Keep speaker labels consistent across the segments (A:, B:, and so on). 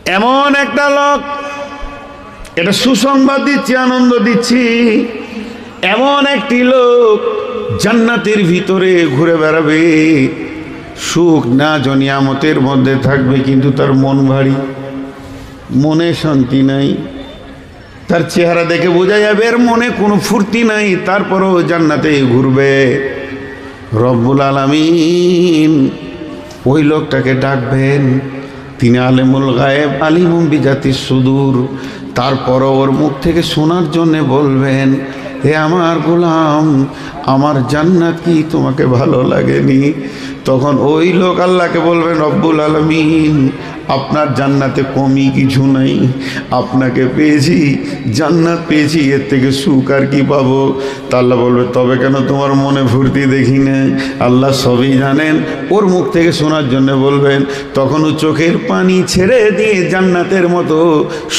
A: এমন একটা লোক, এটা সুসংবাদ দিচ্ছি, আনন্দ দিচ্ছি, এমন একটি লোক জান্নাতের ভিতরে ঘুরে বেড়াবে, সুখ না নিয়ামতের মধ্যে থাকবে, কিন্তু তার মন ভারী, মনে শান্তি নাই। তার চেহারা দেখে বোঝা যাবে এর মনে কোনো ফুর্তি নাই, তারপরও জান্নাতে ঘুরবে। রব্বুল আলামিন ওই লোকটাকে ডাকবেন, তিনি আলেমুল গায়েব আলিমুম বিজাতিস সুদূর। তারপরও ওর মুখ থেকে শোনার জন্যে বলবেন, হে আমার গোলাম, আমার জান্নাত কি তোমাকে ভালো লাগেনি? তখন ওই লোক আল্লাহকে বলবেন, রব্বুল আলামিন আপনার জান্নাতে কমই কিছু নাই, আপনাকে পেয়েছি, জান্নাত পেয়েছি, এর থেকে সুখ আর কি পাবো? তা আল্লাহ বলবে, তবে কেন তোমার মনে ফুর্তি দেখি না? আল্লাহ সবই জানেন। ওর মুখ থেকে শোনার জন্য বলবেন, তখন ও চোখের পানি ছেড়ে দিয়ে জান্নাতের মতো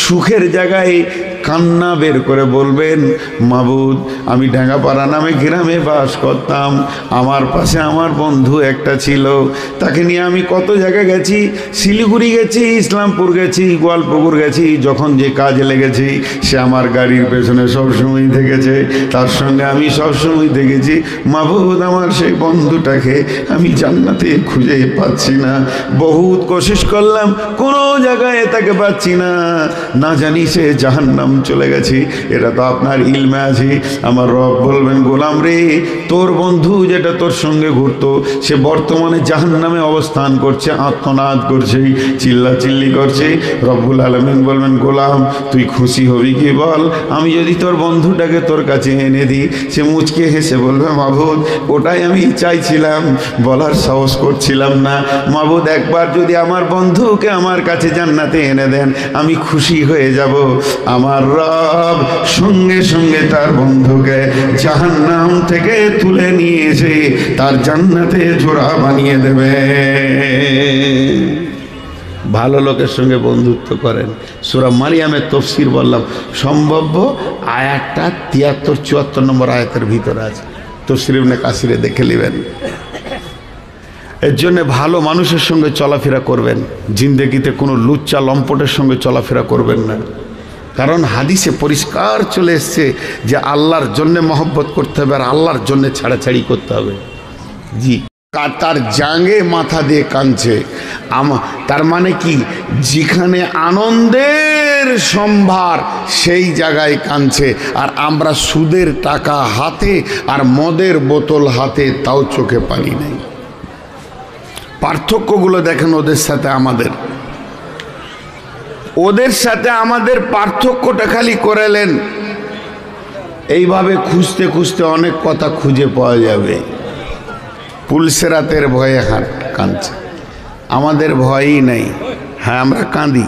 A: সুখের জায়গায় কান্না বের করে বলবেন, মাবুদ, আমি ঢাঙ্গাপাড়া নামে গ্রামে বাস করতাম, আমার পাশে আমার বন্ধু একটা ছিল, তাকে নিয়ে আমি কত জায়গায় গেছি, শিলিগুড়ি গেছি, ইসলামপুর গেছি, গোয়ালপুকুর গেছি, যখন যে কাজে লেগেছি সে আমার গাড়ির পেছনে সবসময় থেকেছে, তার সঙ্গে আমি সবসময় থেকেছি। মাবুদ, আমার সেই বন্ধুটাকে আমি জান্নাতে খুঁজে পাচ্ছি না, বহুত কোশিশ করলাম, কোনো জায়গায় তাকে পাচ্ছি না, না জানি সে জাহান্নাম চলে গেছি। এটা তো আপনার ইলমে আছে। আমার রব বলবেন, গোলাম রে, তোর বন্ধু যেটা তোর সঙ্গে ঘুরতো সে বর্তমানে জাহান্নামে অবস্থান করছে, আত্মনাদ করছে, চিল্লাচিল্লি করছে। রব্বুল আলামিন বলবেন, গোলাম তুই খুশি হবি কি বল, আমি যদি তোর বন্ধুটাকে তোর কাছে এনে দিই? সে মুচকে হেসে বলবে, মাবুদ, ওটাই আমি চাইছিলাম, বলার সাহস করছিলাম না। মাবুদ, একবার যদি আমার বন্ধুকে আমার কাছে জান্নাতে এনে দেন, আমি খুশি হয়ে যাব। আমার রব সঙ্গে সঙ্গে তার বন্ধুকে জাহান্নাম থেকে তুলে নিয়ে এসে তার জান্নাতে জোড়া বানিয়ে দেবে। ভালো লোকের সঙ্গে বন্ধুত্ব করেন। সূরা মারিয়ামের তফসির বললাম, সম্ভাব্য আয়াতটা 73-74 নম্বর আয়াতের ভিতরে আছে, তফসির ইবনে কাসিরে দেখে নেবেন। এর জন্য ভালো মানুষের সঙ্গে চলাফেরা করবেন, জিন্দেগিতে কোনো লুচ্চা লম্পটের সঙ্গে চলাফেরা করবেন না। কারণ হাদিসে পরিষ্কার চলে এসছে যে আল্লাহর জন্যে মহব্বত করতে হবে আর আল্লাহর জন্যে ছাড়াছাড়ি করতে হবে। জি, তার জাঙ্গে মাথা দিয়ে কাঁদছে, তার মানে কি, যেখানে আনন্দের সম্ভার সেই জায়গায় কাঁদছে, আর আমরা সুদের টাকা হাতে আর মদের বোতল হাতে, তাও চোখে পানি নেই। পার্থক্যগুলো দেখেন ওদের সাথে আমাদের, ওদের সাথে আমাদের পার্থক্যটা খালি করেলেন। এইভাবে খুঁজতে খুঁজতে অনেক কথা খুঁজে পাওয়া যাবে। পুলসেরাতের ভয়ে কাঁদছে, আমাদের ভয়ই নেই। হ্যাঁ, আমরা কাঁদি।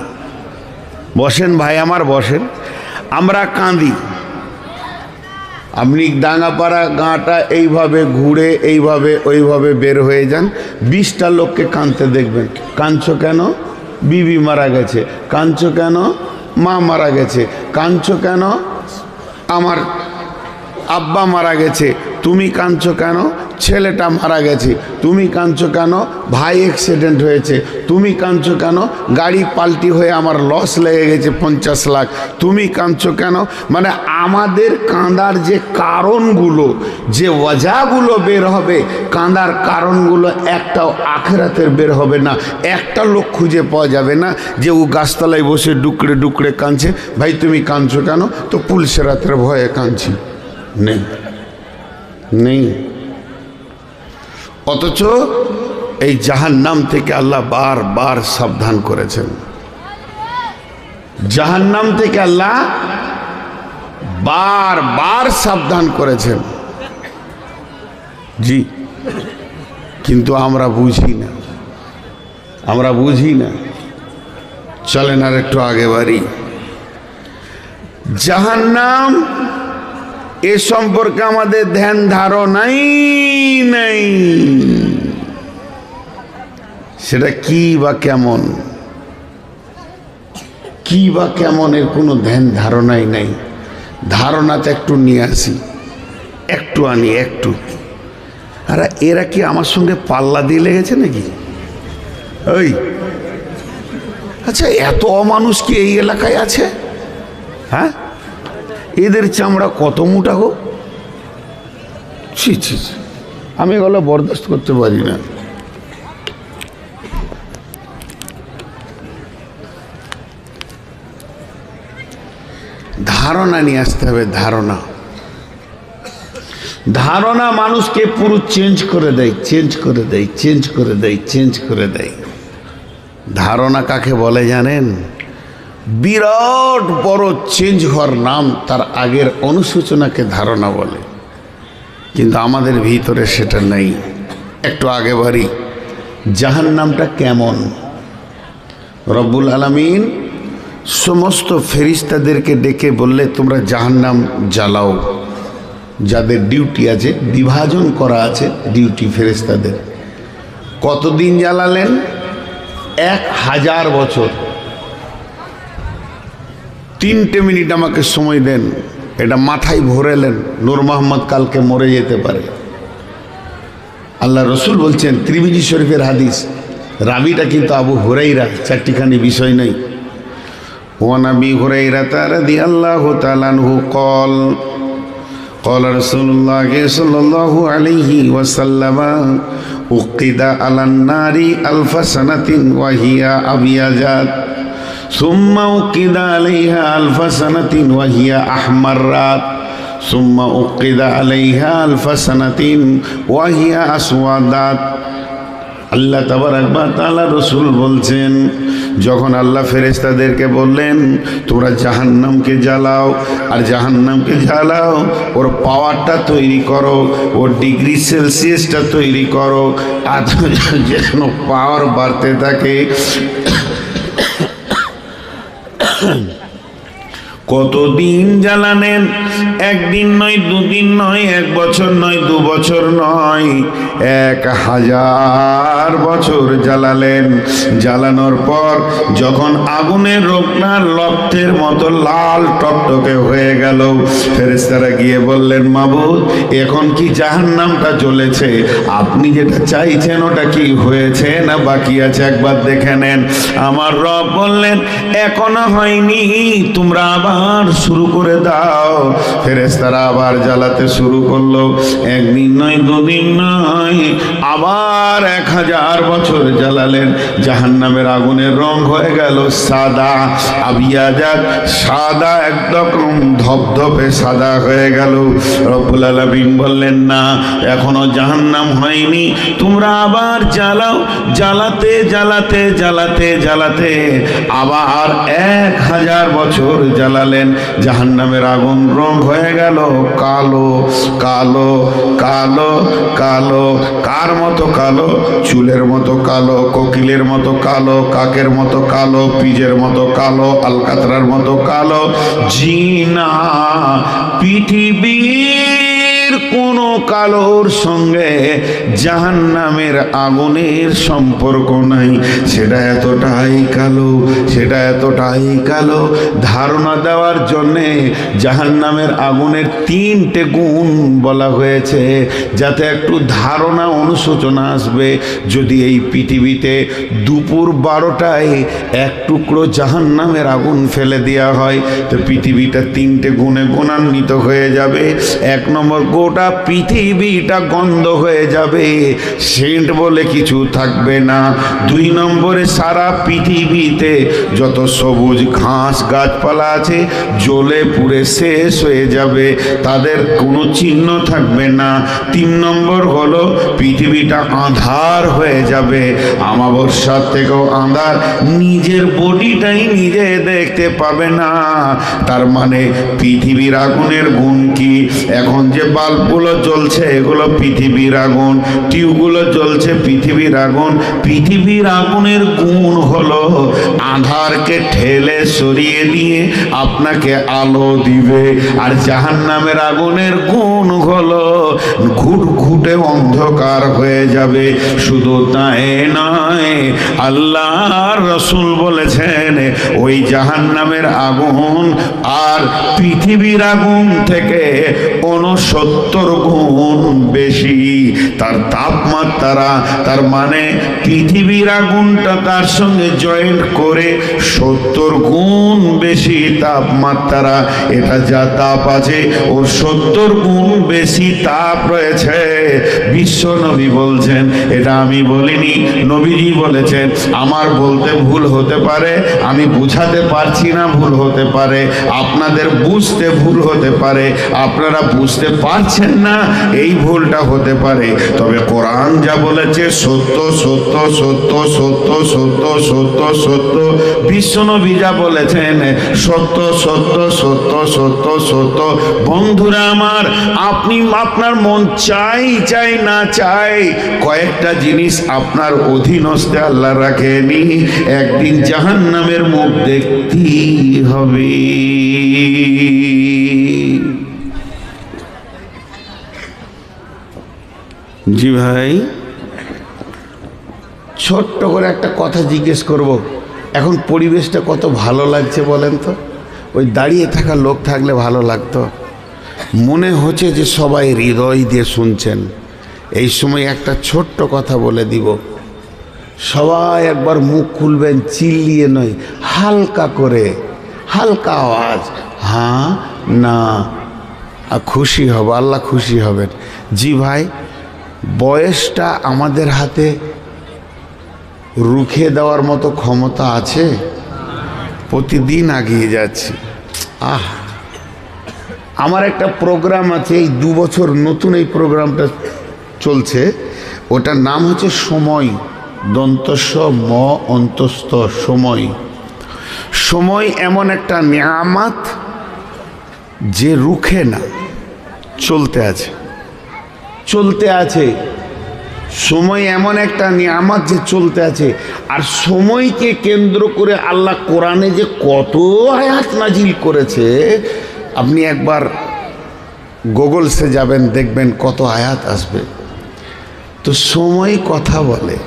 A: বসেন ভাই আমার, বসেন, আমরা কাঁদি। আপনি ডাঙ্গাপাড়া গাঁটা এইভাবে ঘুরে এইভাবে ওইভাবে বের হয়ে যান, 20টা লোককে কাঁদতে দেখবেন। কাঁদছো কেন? বিবি মারা গেছে। কাঁদছো কেন? মা মারা গেছে। কাঁদছো কেন? আমার আব্বা মারা গেছে। তুমি কাঁদছো কেন? ছেলেটা মারা গেছে। তুমি কাঁদছো কেন? ভাই অ্যাক্সিডেন্ট হয়েছে। তুমি কাঁদছো কেন? গাড়ি পাল্টি হয়ে আমার লস লেগে গেছে 50 লাখ। তুমি কাঁদছো কেন? মানে আমাদের কাঁদার যে কারণগুলো, যে ওয়াজাগুলো বের হবে, কাঁদার কারণগুলো একটাও আখিরাতের বের হবে না। একটা লোক খুঁজে পাওয়া যাবে না যে ও গাছতলায় বসে ডুকরে ডুকরে কাঁদছে। ভাই তুমি কাঁদছো কেন? তো পুলসেরাতের ভয়ে কাঁদছি। নেই, নেই। অথচ এই জাহান্নাম থেকে আল্লাহ বারবার সাবধান করেছেন। জাহান্নাম থেকে আল্লাহ বারবার সাবধান করেছেন। জি, কিন্তু আমরা বুঝি না, আমরা বুঝি না। চলেন আর একটু আগে বাড়ি। জাহান্নাম এ সম্পর্কে আমাদের ধ্যান ধারণাই নেই। সেটা কি বা কেমন, কি বা কেমন, এর কোনো ধ্যান ধারণাই নেই। ধারণাতে একটু নিয়ে আসি, একটু আনি, একটু। আর এরা কি আমার সঙ্গে পাল্লা দিয়ে লেগেছে নাকি? ওই আচ্ছা, এত অমানুষ কি এই এলাকায় আছে? হ্যাঁ, এদের চামড়া কত মোটা গো! ছি ছি, আমি এগুলো বরদাস্ত করতে পারি না। ধারণা নিয়ে আসতে হবে। ধারণা ধারণা মানুষকে পুরো চেঞ্জ করে দেয়, চেঞ্জ করে দেয়, চেঞ্জ করে দেয়, চেঞ্জ করে দেয়। ধারণা কাকে বলে জানেন? বিরাট বড় চেঞ্জ হওয়ার নাম তার আগের অনুসূচনাকে ধারণা বলে। কিন্তু আমাদের ভিতরে সেটা নেই। একটু আগে বাড়ি, জাহান্নামটা কেমন? রব্বুল আলামিন সমস্ত ফেরেশতাদেরকে ডেকে বললে, তোমরা জাহান্নাম জ্বালাও। যাদের ডিউটি আছে, বিভাজন করা আছে ডিউটি ফেরেশতাদের। কতদিন জ্বালালেন? 1000 বছর। 3টে মিনিট আমাকে সময় দেন, এটা মাথায় ভরেলেন। নূর মোহাম্মদ কালকে মরে যেতে পারে। আল্লাহ রসুল বলছেন, তিরমিজি শরীফের হাদিস, রাবিটা কিন্তু আবু হুরাইরা, 4টিখানি বিষয় নেই। ওয়ান আবি হুরাইরা রাদিয়াল্লাহু তাআলা আনহু قال قال رسول الله صلى الله عليه وسلم أوقد على النار 1000 سنة وهي أبيض ثم أوقد عليها 1000 سنة وهي أحمرت ثم أوقد عليها 1000 سنة وهي أسودت। আল্লাহ তাবারাক ওয়া তাআলা রসুল বলছেন, যখন আল্লাহ ফেরেশতাদেরকে বললেন তোমরা জাহান্নামকে জ্বালাও, আর জাহান্নামকে জ্বালাও, ওর পাওয়ারটা তৈরি করো, ওর ডিগ্রি সেলসিয়াসটা তৈরি করো, আর যেন পাওয়ার বাড়তে থাকে। কতদিন জ্বালানেন? একদিন নয়, দুদিন নয়, 1 বছর নয়, 2 বছর নয়, 1000 বছর জ্বালালেন। জ্বালানোর পর যখন আগুনের রোকনার রক্তের মতো লাল টকটকে হয়ে গেল, ফেরেশতারা গিয়ে বললেন, মাবুদ, এখন কি জাহান্নামটা জ্বলেছে? আপনি যেটা চাইছেন ওটা কি হয়েছে না বাকি আছে? একবার দেখে নেন। আমার রব বললেন, এখনো হয়নি, তোমরা আবার শুরু করে দাও। ফেরেশতারা আবার জ্বালাতে শুরু করলো। একদিন নয়, দুদিন নয়, আবার 1000 বছর জ্বালালেন। জাহান্নামের আগুনের রং হয়ে গেল সাদা, আবিয়াজাত, সাদা, একদম ধপধপে সাদা হয়ে গেল। রব্বুল আলামিন বললেন, না, এখনো জাহান্নাম হয়নি, তোমরা আবার জ্বালাও। জ্বালাতে জ্বালাতে জ্বালাতে জ্বালাতে আবার 1000 বছর জ্বালালেন। জাহান্নামের আগুন রং হয়ে গেল কালো, কালো, কালো, কালো। কার মতো কালো? চুলের মতো কালো, কোকিলের মতো কালো, কাকের মতো কালো, পিজের মতো কালো, আলকাতরার মতো কালো। জিনা, পৃথিবীর কোন কালোর সঙ্গে জাহান্নামের আগুনের সম্পর্ক নাই। সেটা এতটাই কালো, সেটা এতটাই কালো। ধারণা দেওয়ার জন্যে জাহান্নামের আগুনের 3টে গুণ বলা হয়েছে, যাতে একটু ধারণা অনুশোচনা আসবে। যদি এই পৃথিবীতে দুপুর 12টায় 1 টুকরো জাহান্নামের আগুন ফেলে দেওয়া হয়, তো পৃথিবীটা 3টে গুণে গুণান্বিত হয়ে যাবে। 1 নম্বর, গোটা পৃথিবীটা গন্ধ হয়ে যাবে, সেন্ট বলে কিছু থাকবে না। 2 নম্বরে, সারা পৃথিবীতে যত সবুজ ঘাস গাছপালা আছে জ্বলে পুড়ে শেষ হয়ে যাবে, তাদের কোনো চিহ্ন থাকবে না। 3 নম্বর হলো, পৃথিবীটা আঁধার হয়ে যাবে, আমাবস্যার থেকেও আঁধার, নিজের বডিটাই নিজে দেখতে পাবে না। তার মানে পৃথিবীর আগুনের গুণ কি? এখন যে বাল্বগুলো জ্বলছে এগুলো পৃথিবীর আগুন, টিউবগুলো জ্বলছে পৃথিবীর আগুন। পৃথিবীর আগুনের গুণ হলো আঁধারকে ঠেলে সরিয়ে দিয়ে আপনাকে আলো দিবে। আর জাহান্নামের আগুনের গুণ হলো ঘুটঘুটে অন্ধকার হয়ে যাবে। শুধু তাই নয়, আল্লাহর রাসূল বলেছেন, ওই জাহান্নামের আগুন আর পৃথিবীর আগুন থেকে 69 গুণ বেশি তার তাপমাত্রা। তার মানে পৃথিবীর আগুনটা তার সঙ্গে জয়েন্ট করে করে 70 গুণ বেশি তাপমাত্রা। এটা যা তাপ আছে ওর 70 গুণ বেশি তাপ রয়েছে। বিশ্ব নবী বলছেন, এটা আমি বলিনি, নবীজি বলেছেন। আমার বলতে ভুল হতে পারে, আমি বুঝাতে পারছি না, ভুল হতে পারে, আপনাদের বুঝতে ভুল হতে পারে, আপনারা বুঝতে পারছেন না, এই ভুলটা হতে পারে। তবে কোরআন যা বলেছে সত্য সত্য সত্য সত্য সত্য সত্য সত্য। বিশ্বনবী যা বলেছেন সত্য সত্য সত্য সত্য সত্য। বন্ধুরা আমার, আপনি আপনার মন চাই চাই না চাই, কয়েকটা জিনিস আপনার অধীনস্থে আল্লাহ রাখেনি, একদিন জাহান্নামের মুখ দেখতেই হবে। জি ভাই, ছোট্ট করে একটা কথা জিজ্ঞেস করব। এখন পরিবেশটা কত ভালো লাগছে বলেন তো? ওই দাঁড়িয়ে থাকা লোক থাকলে ভালো লাগতো। মনে হচ্ছে যে সবাই হৃদয় দিয়ে শুনছেন। এই সময় একটা ছোট্ট কথা বলে দিব, সবাই একবার মুখ খুলবেন, চিল্লিয়ে নয়, হালকা করে, হালকা আওয়াজ, হ্যাঁ না, খুশি হব, আল্লাহ খুশি হবেন। জি ভাই, বয়সটা আমাদের হাতে রুখে দেওয়ার মতো ক্ষমতা আছে? প্রতিদিন এগিয়ে যাচ্ছি। আমার একটা প্রোগ্রাম আছে, এই 2 বছর নতুন এই প্রোগ্রামটা চলছে, ওটার নাম হচ্ছে সময়, দন্তস্ব ম অন্তস্থ সময়। সময় এমন একটা নিয়ামত যে রুখে না, চলতে আছে, চলতে আছে। সময় এমন একটা নিয়ামত যে চলতে আছে। আর সময়কে কেন্দ্র করে আল্লাহ কোরআনে যে কত আয়াত নাজিল করেছে, আপনি একবার গুগলসে যাবেন, দেখবেন কত আয়াত আসবে। তো সময় কথা বলে।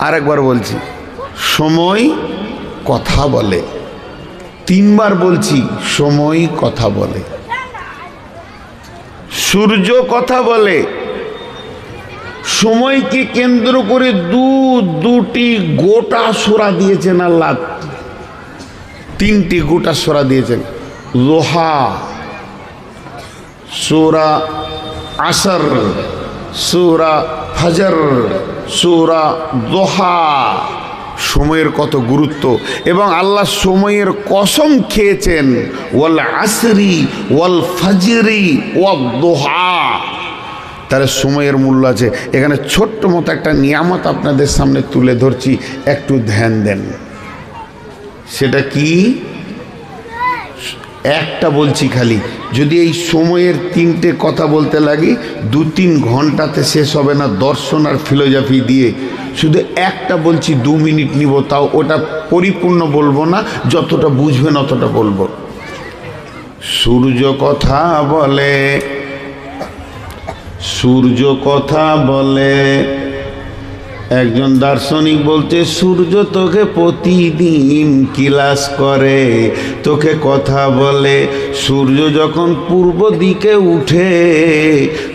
A: আর একবার বলছি, সময় কথা বলে। 3 বার বলছি, সময় কথা বলে। সূর্য কথা বলে। সময়কে কেন্দ্র করে দুটি গোটা সূরা দিয়েছেন আল্লাহ, 3টি গোটা সূরা দিয়েছেন। লোহা, সূরা আসর, সূরা ফজর, সূরা দোহা। সময়ের কত গুরুত্ব, এবং আল্লাহ সময়ের কসম খেয়েছেন, ওয়াল আসরি ওয়াল ফজরি ওয়াদ দোহা। তাহলে সময়ের মূল্য আছে। এখানে ছোট্ট মতো একটা নিয়ামত আপনাদের সামনে তুলে ধরছি, একটু ধ্যান দেন। সেটা কি? একটা বলছি খালি, যদি এই সময়ের 3টে কথা বলতে লাগি 2-3 ঘন্টাতে শেষ হবে না, দর্শন আর ফিলোসফি দিয়ে। শুধু একটা বলছি, 2 মিনিট নিব, তাও ওটা পরিপূর্ণ বলবো না, যতটা বুঝবেন অতটা বলবো। সূর্য কথা বলে, সূর্য কথা বলে। একজন দার্শনিক বলছে, সূর্য তোকে প্রতিদিন ক্লাস করে, তোকে কথা বলে। সূর্য যখন পূর্ব দিকে উঠে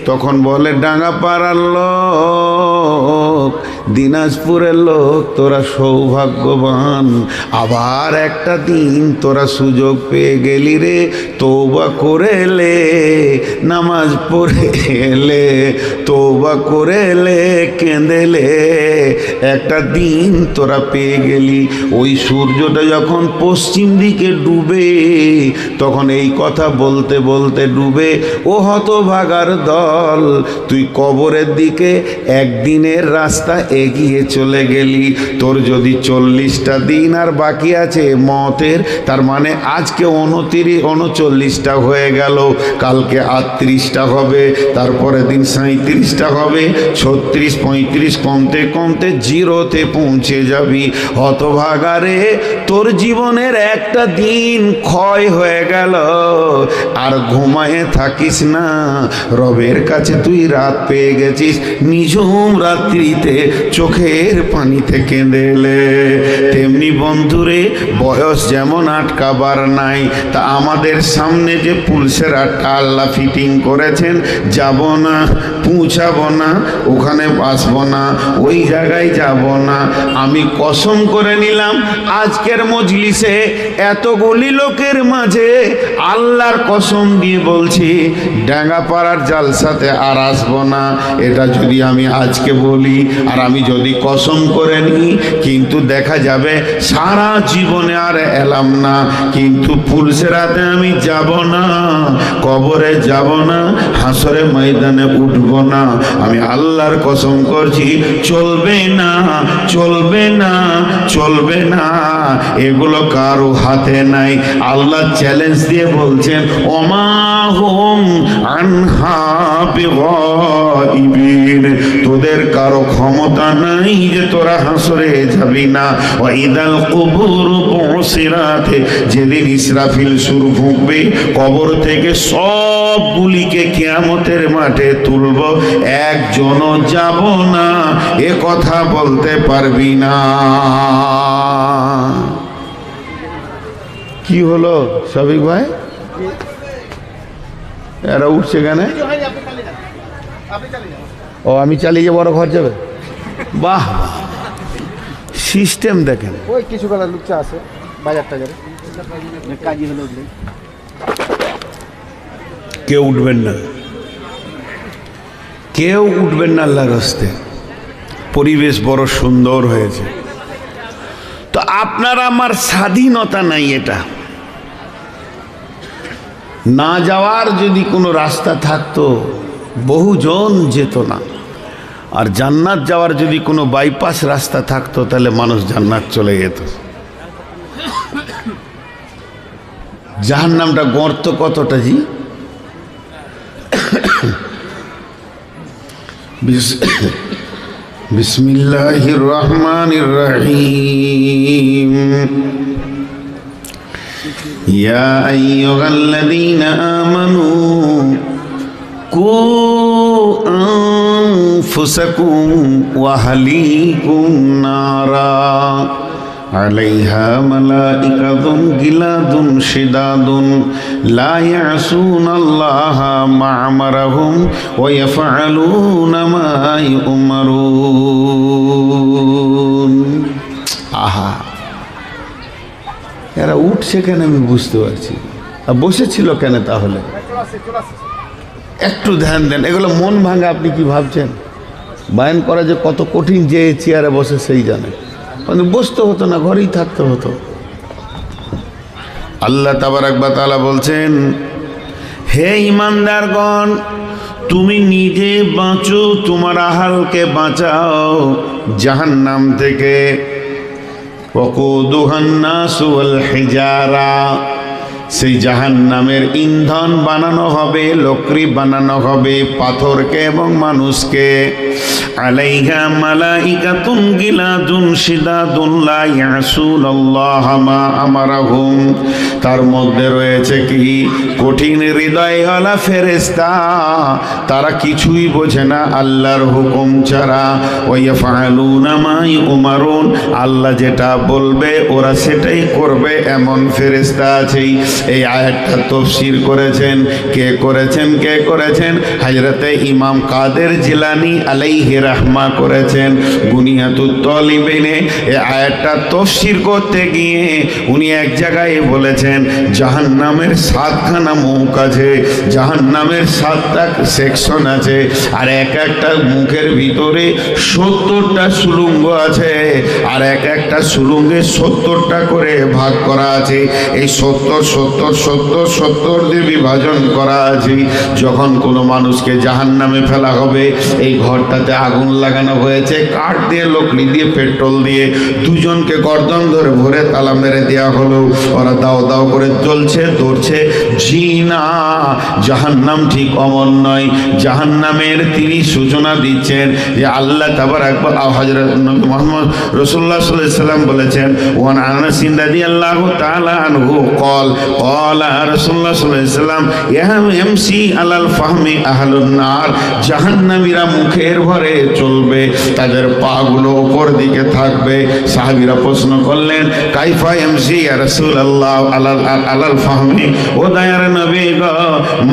A: তখন বলে, ডাঙ্গাপাড়ার লোক, দিনাজপুরের লোক, তোরা সৌভাগ্যবান, আবার একটা দিন তোরা সুযোগ পেয়ে গেলি রে, তওবা করে এলে, নামাজ পড়ে এলে, তওবা করে এলে, কেঁদেলে, একটা দিন তোরা পেয়ে গেলি। ওই সূর্যটা যখন পশ্চিম দিকে ডুবে তখন এই কথা বলতে বলতে ডুবে, ও হতভাগার দল, তুই কবরের দিকে একদিনের রাস্তা এগিয়ে চলে গেলি। তোর যদি 40টা দিন আর বাকি আছে মতের, তার মানে আজকে 39টা হয়ে গেল, কালকে 38টা হবে, তারপরে দিন 37টা হবে, 36, 35, কমতে কমতে 0-তে পৌঁছে যাবি। হতভাগারে, তোর জীবনের একটা দিন ক্ষয় হয়ে গেল। আর ঘুমায়ে থাকিস না, রবের কাছে তুই রাত পেয়ে গেছিস। নিঝুম রাত্রিতে চোখের পানিতে কেঁদে এলে। তেমনি বন্ধুরে, বয়স যেমন আটকাবার নাই, তা আমাদের সামনে যে পুলসের আটটা আল্লাহ ফিটিং করেছেন, যাব না, পৌঁছাবো না, ওখানে আসবো না, ওই জায়গায় যাব না। আমি কসম করে নিলাম আজকের মজলিসে এতগুলি লোকের মাঝে আল্লাহর কসম দিয়ে বলছি, ডাঙ্গাপাড়ার জালসাতে আর আসবো না। এটা যদি আমি আজকে বলি আর আমি যদি কসম করে নিই, কিন্তু দেখা যাবে সারা জীবনে আর এলাম না। কিন্তু পুলসেরাতে আমি যাব না, কবরে যাব না, হাসরে ময়দানে উঠব না। আমি আল্লাহর কসম করছি, চলবে না, চলবে না, চলবে না। এগুলো কারো হাতে নাই। আল্লাহ চ্যালেঞ্জ দিয়ে বলছেন, ওমা হুম আনহা বিগাইবিন, তোদের কারো ক্ষমতা নাই যে তোরা হাসরে যাবি না। ওয়াইদাল কুবুর বুসিরাত, যেদিন ইসরাফিল সুর ফুঁকবে, কবর থেকে সবগুলিকে কিয়ামতের মাঠে তুলব, একজনও যাব না, এ কথা বলতে পারবি না। কি হলো সবিক ভাই, এরা উঠছে কেন? ও আমি চালিয়ে যাবো, বড় ঘর যাবে। বাহ, সিস্টেম দেখেন।
B: ওই কিছু বেলা লুচ্চা আছে বাজার টাজারে, কাজী হলো উঠলে
A: কেউ উঠবেন না, কেউ উঠবেন না আল্লাহর রাস্তে। পরিবেশ বড় সুন্দর হয়েছে। তো আপনার আমার স্বাধীনতা নাই। এটা না যাওয়ার যদি কোনো রাস্তা থাকতো, বহুজন যেত না। আর জান্নাত যাওয়ার যদি কোনো বাইপাস রাস্তা থাকতো, তাহলে মানুষ জান্নাত চলে যেত। জাহান্নামটা গর্ত কতটা জি? বিসমিল্লাহির রহমানির রহিম। ইয়া আইয়ুহাল্লাযীনা আমানু কু আনফুসাকুম ওয়া আহলিকুম নারা আলাইহা মালাইকাতুন গিলাদুন শিদাদুন লা ইয়াসুনাল্লাহা মা আমারাহুম ওয়া ইয়াফআলুনা মা ইউমারুন। আহা, এরা উঠছে কেন আমি বুঝতে পারছি। আর বসেছিল কেন তাহলে? একটু ধ্যান দেন। এগুলো মন ভাঙা। আপনি কি ভাবছেন বায়ান করা যে কত কঠিন? যে চেয়ারে বসে সেই জানে। মানে বসতে হতো না, ঘরেই থাকতে হতো। আল্লাহ তাবারাক ওয়া তাআলা বলছেন, হে ঈমানদারগণ, তুমি নিজে বাঁচো, তোমার আহালকে বাঁচাও জাহান্নাম থেকে। ওয়াকুদুহান নাসু ওয়াল হিজারা, সেই জাহান্নামের ইন্ধন বানানো হবে, লকড়ি বানানো হবে পাথরকে এবং মানুষকে। আলাইহা মালাইকাতুন গিলাদুন শিদাদুন লা ইয়াসুনাল্লাহা মা আমারাহুম, তার মধ্যে রয়েছে কি? কঠিন হৃদয়ওয়ালা ফেরেশতা, তারা কিছুই বোঝে না আল্লাহর হুকুম ছাড়া। ওয়া ইয়াফআলুনা মা ইউমারুন, আল্লাহ যেটা বলবে ওরা সেটাই করবে, এমন ফেরেশতা আছেই। এই আয়াতটা তাফসীর করেছেন কে করেছেন? কে করেছেন? হযরতে ইমাম কাদের জিলানী আলাইহি রাহমা করেছেন। বুনিয়াতুত তালিবিনে এই আয়াতটা তাফসীর করতে গিয়ে উনি এক জায়গায় বলেছেন, জাহান্নামের 7খানা মুখ আছে, জাহান্নামের 7টা সেকশন আছে, আর এক একটা মুখের ভিতরে 70টা সুলুঙ্গ আছে, আর এক একটা সুলুঙ্গে 70টা করে ভাগ করা আছে। এই 70 দিয়ে বিভাজন করা আছে। যখন কোনো মানুষকে জাহান্নামে ফেলা হবে, এই ঘরটাতে আগুন লাগানো হয়েছে, কাঠ দিয়ে, লকড়ি দিয়ে, পেট্রোল দিয়ে। দুজনকে গর্দন ধরে ভরে তালা মেরে দেওয়া হলো। ওরা দাও দাও করে জ্বলছে, দৌড়ছে। জি না, জাহান্নাম ঠিক অমন নয়। জাহান্নামের তিনি সূচনা দিচ্ছেন যে আল্লাহ তাবারাক ওয়া তাআলা, হযরত নবী মুহাম্মদ রাসূলুল্লাহ সাল্লাল্লাহু আলাইহি ওয়াসাল্লাম বলেছেন, ওয়ান আনাস রাদিয়াল্লাহু তাআলা আনহু قال ক্বালা রাসূলুল্লাহ সাল্লাল্লাহু আলাইহি ওয়াসাল্লাম ইয়ামশি আলাল ফাহমি আহলুন নার, জাহান্নামীরা মুখের ভরে চলবে, তাদের পাগুলো উপর দিকে থাকবে। সাহাবীরা প্রশ্ন করলেন, কাইফা ইয়ামশি ইয়া রাসূলুল্লাহ আলাল ফাহমি, ও দয়ার নবী গো,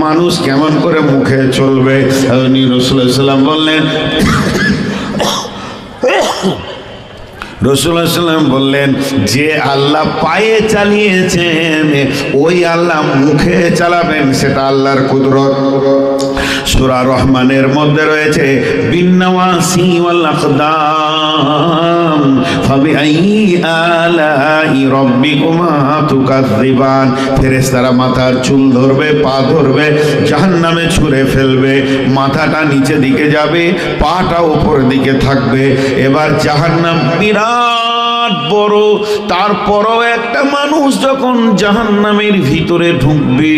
A: মানুষ কেমন করে মুখে চলবে? রাসূলুল্লাহ সাল্লাল্লাহু আলাইহি ওয়াসাল্লাম বললেন, রাসূলুল্লাহ সাল্লাল্লাহু আলাইহি ওয়াসাল্লাম বললেন, যে আল্লাহ পায়ে চালিয়েছেন ওই আল্লাহ মুখে চালাবেন, সেটা আল্লাহর কুদরত। সূরা রহমানের মধ্যে রয়েছে বিন্নাওয়াসি ওয়াল আকদাম ফাবিআইয়ি আলাই রাব্বিকুমা তুকাযযিবান। ফেরেশতারা মাথার চুল ধরবে, পা ধরবে, জাহান্নামে ছুঁড়ে ফেলবে। মাথাটা নিচে দিকে যাবে, পাটা উপর দিকে থাকবে। এবার জাহান্নাম বিরাট বড়, তারপরও একটা মানুষ যখন জাহান্নামের ভিতরে ঢুকবে,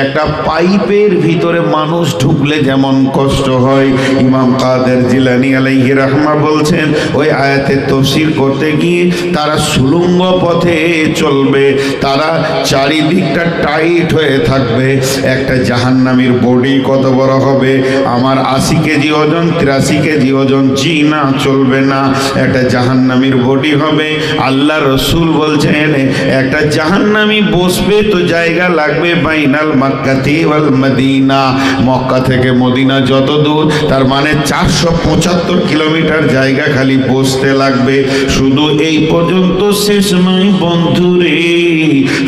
A: একটা পাইপের ভিতরে মানুষ ঢুকলে যেমন কষ্ট হয়, ইমাম কাদের জিলানী আলাইহি রাহমা বলছেন ওই আয়াতের তাফসীর করতে গিয়ে তারা সুলঙ্গ পথে চলবে, তারা চারিদিকটা টাইট হয়ে থাকবে। একটা জাহান্নামীর বডি কত বড় হবে? আমার 80 কেজি ওজন, 83 কেজি ওজন, জি না, চলবে না। একটা জাহান্নামীর বডি হবে। আল্লাহ রসুল বলছেন একটা জাহান্নামী বসবে তো জায়গা লাগবে বাইনাল মক্কাতি ওয়াল মদিনা, মক্কা থেকে মদিনা যত দূর, তার মানে 475 কিলোমিটার জায়গা খালি বসতে লাগবে। শুধু এই পর্যন্ত শেষ নয় বন্ধুরে,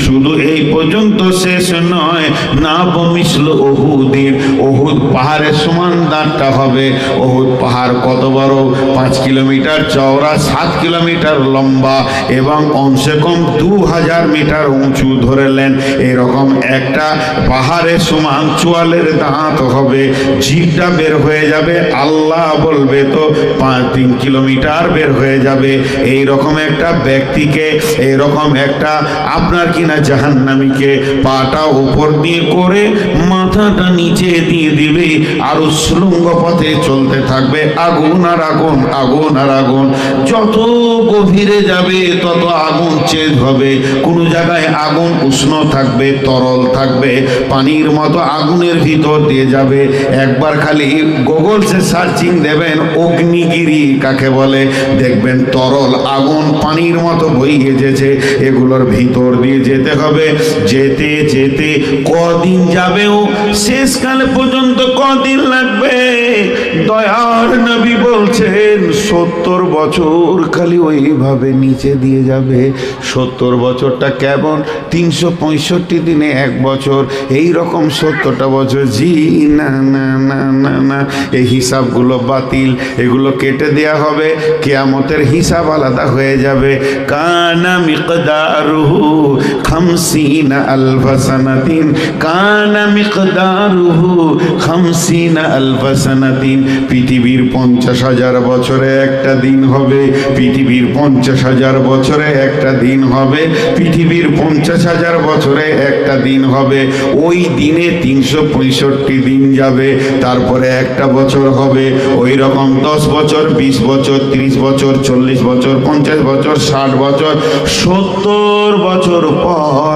A: শুধু এই পর্যন্ত শেষ নয়, না বমিসল ওহুদের, ওহুদ পাহাড়ের সমান দাঁড়টা হবে। ওহুদ পাহাড় কত বড়? 5 কিলোমিটার চওড়া, 7 কিলোমিটার লম্বা এবং কমসে কম 2000 মিটার উঁচু ধরেলেন। এরকম একটা পাহাড়ের সমান চোয়ালের দাঁত হবে, জিভটা বের হয়ে যাবে, আল্লাহ বলবে তো 3 কিলোমিটার বের হয়ে যাবে। এই রকম একটা ব্যক্তিকে, এইরকম একটা আপনার কিনা জাহান্নামীকে পাটা উপর দিয়ে করে মাথাটা নিচে দিয়ে দিবে, আর সুলঙ্গ পথে চলতে থাকবে, আগুন আর আগুন, আগুন আর আগুন। যত গভীরে যাবে তত আগুন চেঞ্জ হবে। কোনো জায়গায় আগুন উষ্ণ থাকবে, তরল থাকবে, পানির মতো আগুনের ভিতর দিয়ে যাবে। একবার খালি গুগলসে সার্চিং দেবেন অগ্নিগিরি কাকে বলে, দেখবেন তরল আগুন পানির মতো বইয়ে যেছে। এগুলোর ভিতর দিয়ে যেতে হবে। যেতে যেতে কদিন যাবেও, শেষকাল পর্যন্ত কদিন লাগবে? দয়ার নবী বলছেন 70 বছর খালি ওইভাবে নিচে দিয়ে যাবে। 70 বছরটা কেমন? 365 দিনে 1 বছর, এই রকম 70টা বছর। জি না না না না না, এই হিসাবগুলো বাতিল, এগুলো কেটে দেয়া হবে। কিয়ামতের হিসাব আলাদা হয়ে যাবে। কানা মিকদারুহু 50 আলফ সানাতিন, কানা মিকদারুহু 50 আলফ সানাতিন। পৃথিবীর 50,000 বছরে একটা দিন হবে, পৃথিবীর 50,000 বছরে একটা দিন হবে, পৃথিবীর 50,000 বছরে একটা দিন হবে। ওই দিনে 365 দিন যাবে, তারপরে একটা বছর হবে। ওই রকম 10 বছর, 20 বছর, 30 বছর, 40 বছর, 50 বছর, 60 বছর, 70 বছর পর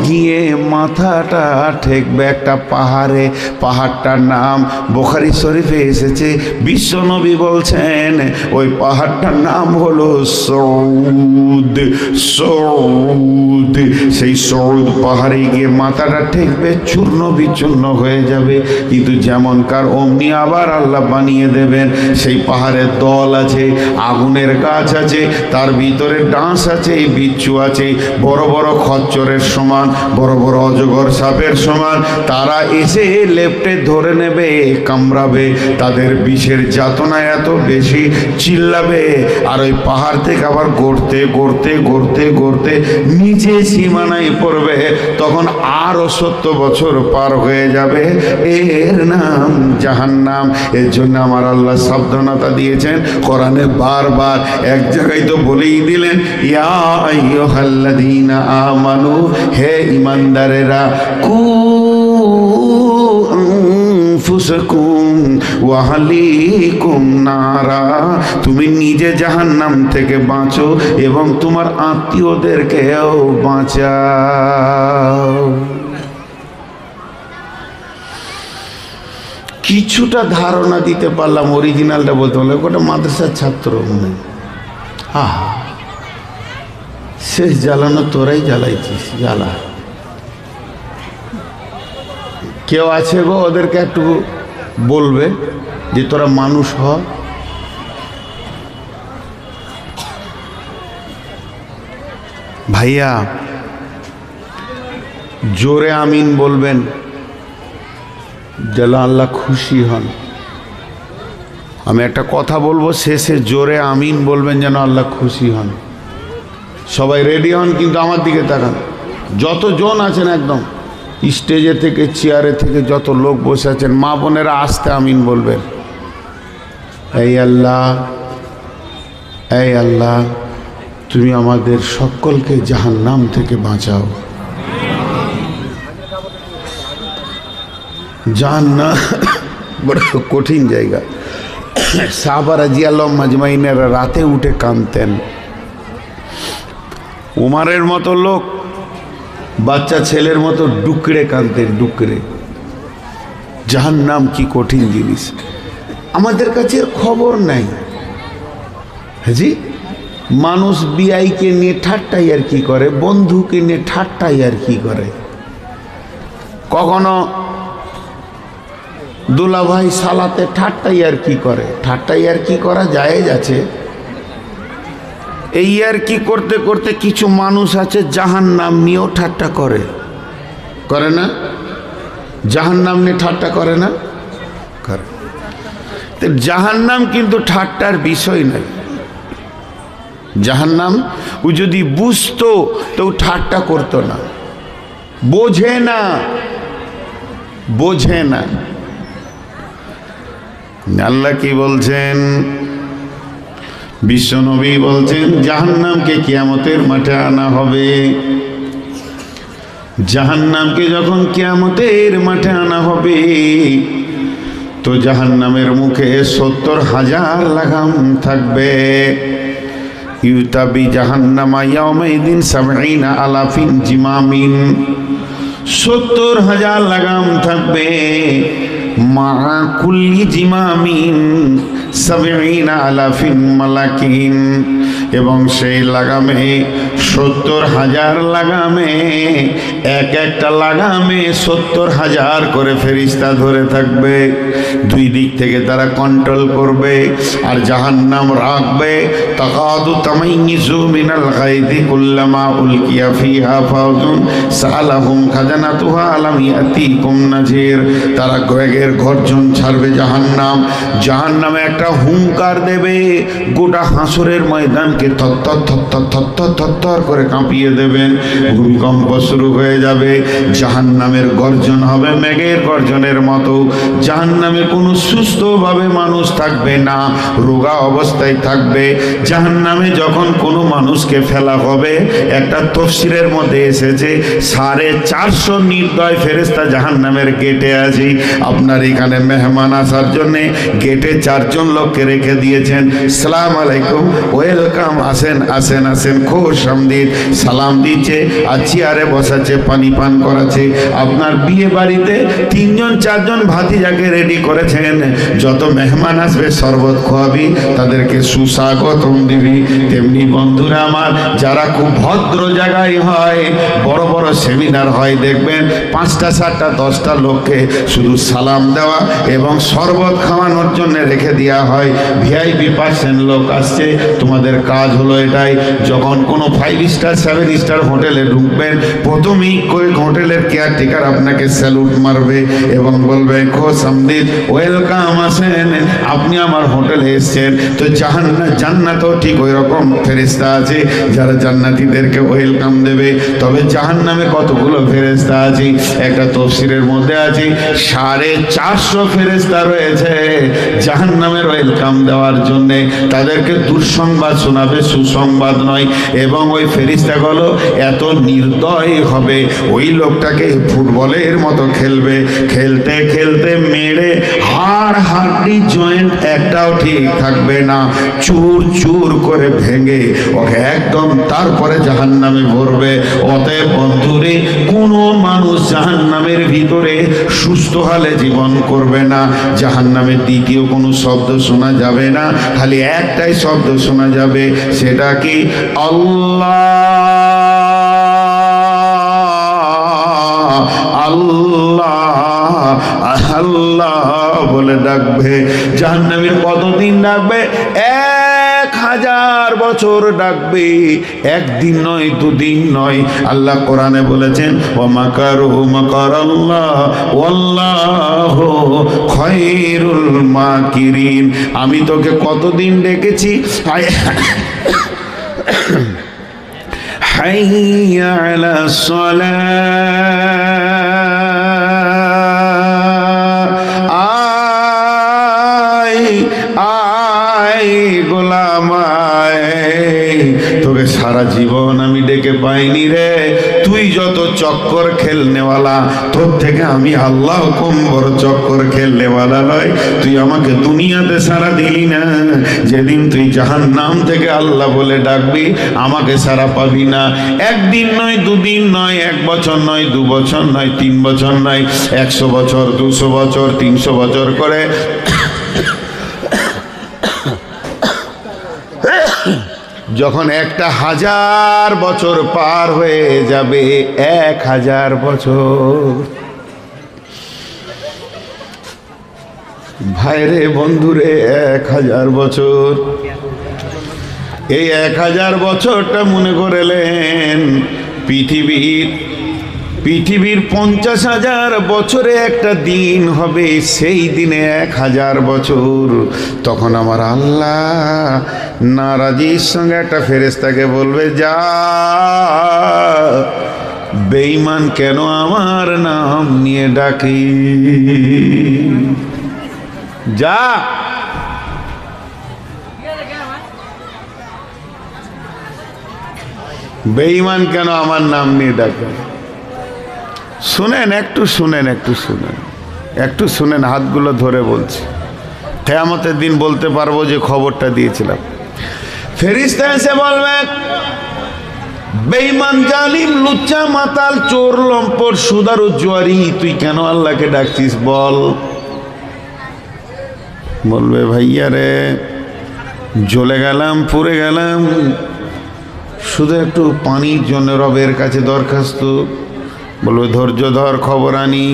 A: গিয়ে মাথাটা ঠেকবে একটা পাহাড়ে। পাহাড়টার নাম বুখারী শরীফে এসেছে, বিশ্বনবী বলছেন ওই পাহাড়টার নাম হলো সৌদ। সৌদ, সেই সৌদ পাহাড়ে গিয়ে মাথাটা ঠেকবে, চূর্ণ বিচূর্ণ হয়ে যাবে। কিন্তু যেমনকার অমনি আবার আল্লাহ বানিয়ে দেবেন। সেই পাহাড়ের দল আছে, আগুনের গাছ আছে, তার ভিতরে ডাঁশ আছে, বিচ্ছু আছে, বড় বড় খচ্চরের সমান, বড় বড় অজগর সাপের সমান। তারা এসে লেপ্টে ধরে নেবে, কামড়াবে। তাদের বিষের যাতনা এত বেশি, চিল্লাবে। আর ওই পাহাড় থেকে আবার গড়তে গড়তে গড়তে গড়তে নিচে সীমানায় পড়বে। তখন আরো 70 বছর পার হয়ে যাবে। এর নাম জাহান্নাম। এর জন্য আমার আল্লাহ সাবধানতা দিয়েছেন কোরআনে বারবার। এক জায়গায় তো বলেই দিলেন, ইয়া আইয়ুহাল্লাযীনা আমানু, হে ঈমানদারেরা, কু আনফুসাকুম ওয়া আহলিকুম নারা, তুমি নিজে জাহান্নাম থেকে বাঁচো এবং তোমার আত্মীয়দেরকেও বাঁচাও। কিছুটা ধারণা দিতে পারলাম, অরিজিনালটা বলতে পারলাম। ওটা মাদ্রাসার ছাত্র মনে হয়। শেষ জ্বালানো তোরাই জ্বালাইছিস, জ্বালা। কেউ আছে গো ওদেরকে একটু বলবে যে তোরা মানুষ হ। ভাইয়া জোরে আমিন বলবেন যেন আল্লাহ খুশি হন। আমি একটা কথা বলবো, শেষে জোরে আমিন বলবেন যেন আল্লাহ খুশি হন। সবাই রেডি হন, কিন্তু আমার দিকে তাকান। যতজন আছেন একদম স্টেজে থেকে চেয়ারে থেকে যত লোক বসে আছেন, মা বোনেরা আস্তে আমিন বলবেন। এই আল্লাহ, এই আল্লাহ, তুমি আমাদের সকলকে জাহান্নাম থেকে বাঁচাও। জাহান্নাম বড় কঠিন জায়গা। সাহাবা রাদিয়াল্লাহু মাজমাইনেরা রাতে উঠে কাঁদতেন। উমারের মতো লোক বাচ্চা ছেলের মতো ডুকরে কাঁদতেন, ডুকরে। জাহান্নাম কি কঠিন জিনিস, আমাদের কাছে খবর নাই। জি, মানুষ বিআইকে নিয়ে ঠাট্টাই আর কি করে, বন্ধুকে নিয়ে ঠাট্টাই আর কি করে, কখনো দুলাভাই সালাতে ঠাট্টাই আর কি করে। ঠাট্টাই আর কি করা জায়েজ আছে। এই আর কি করতে করতে কিছু মানুষ আছে জাহান্নাম নিয়েও ঠাট্টা করে, করে না? জাহান্নাম নিয়ে ঠাট্টা করে না? করে। তো জাহান্নাম কিন্তু ঠাট্টার বিষয় নয়। জাহান্নাম ও যদি বুঝতো তো ঠাট্টা করতো না। বোঝে না, বোঝে না। আল্লাহ কি বলছেন? বিশ্বনবী বলছেন জাহান্নামকে কিয়ামতের মাঠে আনা হবে। জাহান্নামকে যখন কিয়ামতের মাঠে আনা হবে তো জাহান্নামের মুখে 70,000 লাগাম থাকবে। ইউতাবি জাহান্নামা ইয়াউমাইদিন 70 আলাফিন জিমামিন, 70,000 লাগাম থাকবে। মা কুল্লি জিমামিন 70 আলাফিন মালাকিন, এবং সেই লাগামে 70,000 লাগামে এক একটা লাগামে 70,000 করে ফেরেশতা ধরে থাকবে। দুই দিক থেকে তারা কন্ট্রোল করবে আর জাহান্নাম রাখবে। তাকাদু তামাইয়িজু মিনাল গায়দি কুল্লামা উলকিয়া ফিহা ফাউজুন সালাহুম খাজানাতুহা আলাম ইয়াতিকুম নাযির। তারা গয়ের গর্জন ছাড়বে জাহান্নাম। জাহান্নামে একটা হুঙ্কার দেবে, গোটা হাসরের ময়দানকে থরথর থরথর থরথর থরথর করে কাঁপিয়ে দেবেন। ভূমিকম্প শুরু হয়ে যাবে। জাহান্নামের গর্জন হবে মেঘের গর্জনের মতো। জাহান্নামে কোনো সুস্থভাবে মানুষ থাকবে না, রোগা অবস্থায় থাকবে। জাহান্নামে যখন কোনো মানুষকে ফেলা হবে, একটা তফসিরের মধ্যে এসেছে 450 নির্দয় ফেরেশতা জাহান্নামের গেটে আছে। আপনার এখানে মেহমান আসার জন্য গেটে 4 জন লোককে রেখে দিয়েছেন। সালাম আলাইকুম, ওয়েলকাম, আসেন আসেন আসেন, খুশ আমদিদ সালাম দিচ্ছে আর চেয়ারে বসাচ্ছে, পানি পান করাচ্ছে। আপনার বিয়ে বাড়িতে 3 জন 4 জন ভাতিজাকে রেডি করেছেন। যত মেহমান আসবে শরবত খাওয়াবি, তাদেরকে সুস্বাগতম দিবি। তেমনি বন্ধুরা আমার, যারা খুব ভদ্র জায়গায় হয়, বড় বড় সেমিনার হয়, দেখবেন 5টা 7টা 10টা লোককে শুধু সালাম দেওয়া এবং শরবত খাওয়ানোর জন্য রেখে দেওয়া হয়। ভিআইপি পার্সেন্ট লোক আসছে, তোমাদের কাজ হলো এটাই। যখন কোনো 5 স্টার 7 স্টার হোটেলে ঢুকবেন, প্রথমেই হোটেলের কেয়ারটেকার আপনাকে স্যালুট মারবে এবং বলবে খোশ আমদিদ, ওয়েলকাম, আসেন, আপনি আমার হোটেলে এসছেন। তো জান্নাতেও ঠিক ওই রকম ফেরেশতা আছে যারা জান্নাতীদেরকে ওয়েলকাম দেবে। তবে জাহান্নামে কতগুলো ফেরেশতা আছে, একটা তফসিরের মধ্যে আছে 400 ফেরেশতা রয়েছে জাহান্নামের ওয়েলকাম দেওয়ার জন্যে, তাদেরকে দুঃসংবাদ শোনাবে, সুসংবাদ নয়। এবং ওই ফেরেশতাগুলো এত নির্দয় হবে, ওই লোকটাকে ফুটবলের মতো খেলবে, খেলতে খেলতে মেরে হাড় হাড্ডি জয়েন্ট একটাও ঠিক থাকবে না, চুর চুর করে ভেঙে ওকে একদম তারপরে জাহান্নামে ভরবে। অতএব বন্ধুরে, কোনো মানুষ জাহান্নামের ভিতরে সুস্থ হালে জীবন করবে না। জাহান্নামের দ্বিতীয় কোনো শব্দ শোনা যাবে না, খালি একটাই শব্দ শোনা যাবে, সেটা কি? আল্লাহ আল্লাহ আল্লাহ বলে ডাকবে। জাহান্নামীর কতদিন ডাকবে? 1000 বছর ডাকবে, একদিন নয়, দুদিন নয়। আল্লাহ কোরআনে বলেছেন, ওয়া মাকারু মাকারাল্লাহ ওয়াল্লাহু খায়রুল মাকিরিন। আমি তোকে কতদিন ডেকেছি? হাইয়া আলাস সালাহ, আয় আয় গোলাম আয়। তোকে সারা জীবন আমি ডেকে পাইনি রে, তুই যত চক্কর খেলনেওয়ালা, তোর থেকে আমি আল্লাহ কম বড় চক্কর খেলনেওয়ালা নয়। তুই আমাকে দুনিয়াতে সারা দিলি না, যেদিন তুই জাহান্নাম থেকে আল্লাহ বলে ডাকবি আমাকে সারা পাবি না। একদিন নয়, দুদিন নয়, 1 বছর নয়, 2 বছর নয়, 3 বছর নয়, 100 বছর, 200 বছর, 300 বছর করে যখন 1000 বছর পার হয়ে যাবে, 1000 বছর, ভাইরে বন্ধুরে, 1000 বছর, এই 1000 বছরটা মনে করেলেন পৃথিবীর 50,000 বছরে একটা দিন হবে, সেই দিনে 1000 বছর। তখন আমার আল্লাহ নারাজির সঙ্গে একটা ফেরেশতাকে বলবে, যা বেঈমান কেন আমার নাম নিয়ে ডাকি, যা বেঈমান কেন আমার নাম নিয়ে ডাকে। শুনেন, একটু শুনেন, একটু শুনেন, একটু শুনেন, হাতগুলো ধরে বলছি, কিয়ামতের দিন বলতে পারবো যে খবরটা দিয়েছিলাম। ফেরেশতা এসে বলবে, বেঈমান, জালিম, লুচ্চা, মাতাল, চোর, লম্পট, সুদারু, জুয়ারি, তুই কেন আল্লাহকে ডাকছিস বল। বলবে, ভাইয়া রে, জ্বলে গেলাম, পুড়ে গেলাম, শুধু একটু পানির জন্য রবের কাছে দরখাস্ত। বলবে, ধৈর্য ধর, খবর আনি।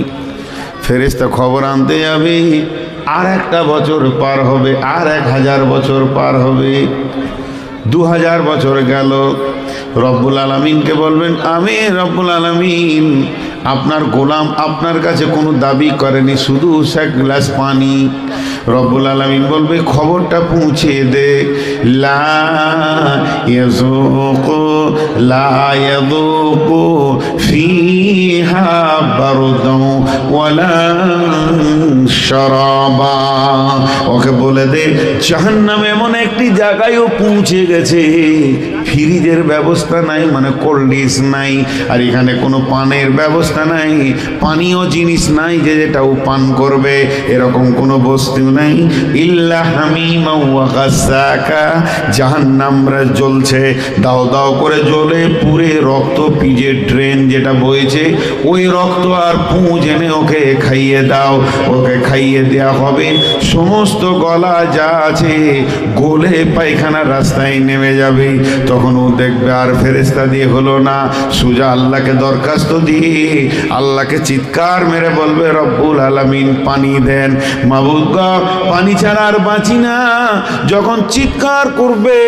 A: ফেরেশতা খবর আনতে যাবে, আর 1 বছর পার হবে, আর 1000 বছর পার হবে, 2000 বছর গেল। রব্বুল আলামিনকে বলবেন, আমি রব্বুল আলামিন, আপনার গোলাম আপনার কাছে কোনো দাবি করেনি, শুধু 1 গ্লাস পানি। রব্বুল আলামিন বলবে, খবরটা পৌঁছে দে, লা ইয়াযুকু ফিহা বারদান ওয়ালা শারাবা। ওকে বলে দে, জাহান্নামে এমন একটি জায়গায়ও পৌঁছে গেছে, ফ্রিজের ব্যবস্থা নাই, মানে কোল্ড ড্রিঙ্কস নাই, আর এখানে কোনো পানের ব্যবস্থা নাই, পানীয় জিনিস নাই যে যেটাও পান করবে, এরকম কোনো বস্তু নাই। ইল্লা হামিমা ওয়া গাসাকা, জাহান্নামরা জ্বলছে, দাও দাও করে জ্বলে পুরে, রক্ত পিজে ড্রেন যেটা বইছে, ওই রক্ত আর পুঁজ এনে ওকে খাইয়ে দাও। ওকে খাইয়ে দেওয়া হবে, সমস্ত গলা যা আছে গলে পায়খানার রাস্তায় নেমে যাবে। তখন ও দেখবে আর ফেরেশতা দিয়ে হলো না, সুজা আল্লাহকে দরখাস্ত দিয়ে আল্লাহকে চিৎকার মেরে বলবে, রব্বুল আলামিন পানি দেন, মাবুদ গো, পানি ছাড়া আর বাঁচি না। যখন চিৎকার করবে,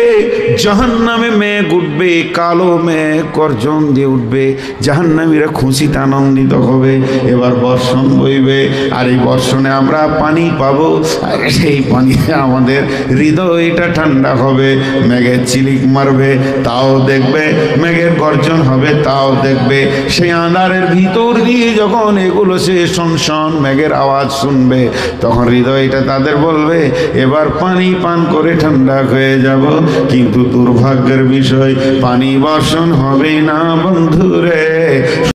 A: জাহান্নামে মেঘ উঠবে, কালো মেঘ গর্জন দিয়ে উঠবে, জাহান্নামীরা খুশিতে আনন্দিত হবে। এবার বর্ষণ বইবে, আর এই বর্ষণে আমরা পানি পাবো, আর সেই পানিতে আমাদের হৃদয়টা ঠান্ডা হবে। মেঘের চিলিক মারবে, তাও দেখবে, মেঘের গর্জন হবে, তাও দেখবে। সেই আঁধারের ভিতর দিয়ে যখন এগুলো সে শনশন মেঘের আওয়াজ শুনবে, তখন হৃদয়টা তাদের বলবে এবার পানি পান করে ঠান্ডা হয়ে যাব। কিন্তু দুর্ভাগ্যের বিষয়, পানি বর্ষণ হবে না বন্ধুরে।